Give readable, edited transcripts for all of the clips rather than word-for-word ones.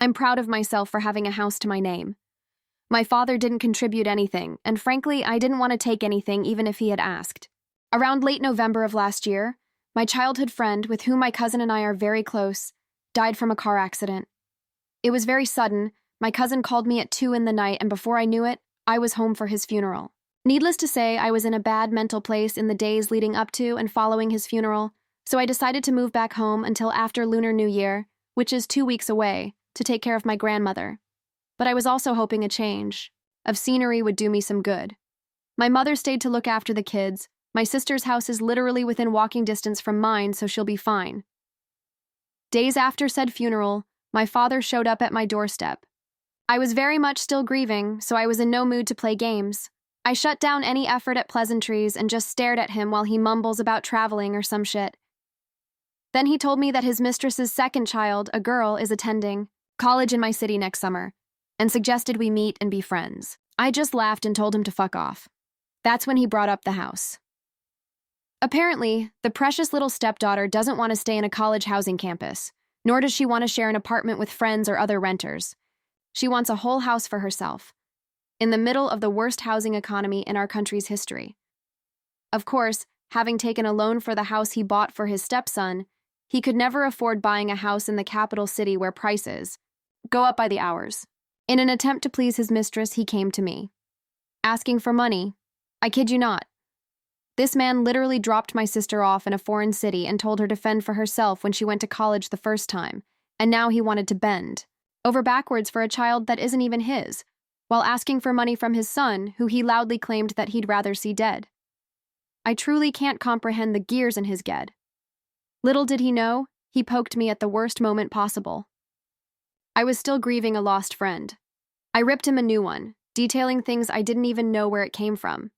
I'm proud of myself for having a house to my name. My father didn't contribute anything, and frankly, I didn't want to take anything even if he had asked. Around late November of last year, my childhood friend, with whom my cousin and I are very close, died from a car accident. It was very sudden. My cousin called me at 2 in the night, and before I knew it, I was home for his funeral. Needless to say, I was in a bad mental place in the days leading up to and following his funeral, so I decided to move back home until after Lunar New Year, which is 2 weeks away, to take care of my grandmother. But I was also hoping a change of scenery would do me some good. My mother stayed to look after the kids. My sister's house is literally within walking distance from mine, so she'll be fine. Days after said funeral, my father showed up at my doorstep. I was very much still grieving, so I was in no mood to play games. I shut down any effort at pleasantries and just stared at him while he mumbles about traveling or some shit. Then he told me that his mistress's second child, a girl, is attending college in my city next summer, and suggested we meet and be friends. I just laughed and told him to fuck off. That's when he brought up the house. Apparently, the precious little stepdaughter doesn't want to stay in a college housing campus, nor does she want to share an apartment with friends or other renters. She wants a whole house for herself, in the middle of the worst housing economy in our country's history. Of course, having taken a loan for the house he bought for his stepson, he could never afford buying a house in the capital city where prices go up by the hours. In an attempt to please his mistress, he came to me, asking for money. I kid you not. This man literally dropped my sister off in a foreign city and told her to fend for herself when she went to college the first time, and now he wanted to bend over backwards for a child that isn't even his, while asking for money from his son, who he loudly claimed that he'd rather see dead. I truly can't comprehend the gears in his head. Little did he know, he poked me at the worst moment possible. I was still grieving a lost friend. I ripped him a new one, detailing things I didn't even know where it came from.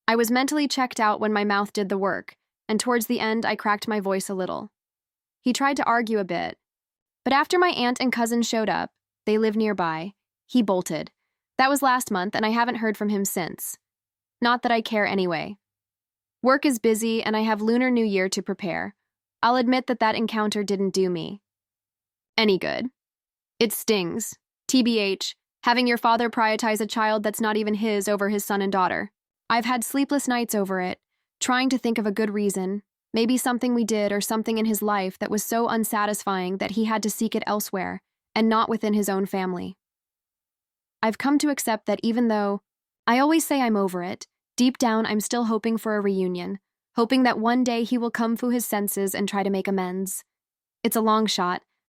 I was mentally checked out when my mouth did the work, and towards the end I cracked my voice a little. He tried to argue a bit, but after my aunt and cousin showed up, they live nearby, he bolted. That was last month, and I haven't heard from him since. Not that I care anyway. Work is busy, and I have Lunar New Year to prepare. I'll admit that encounter didn't do me any good. It stings. TBH, having your father prioritize a child that's not even his over his son and daughter. I've had sleepless nights over it, trying to think of a good reason, maybe something we did or something in his life that was so unsatisfying that he had to seek it elsewhere, and not within his own family. I've come to accept that even though I always say I'm over it, deep down I'm still hoping for a reunion, hoping that one day he will come to his senses and try to make amends. It's a long shot,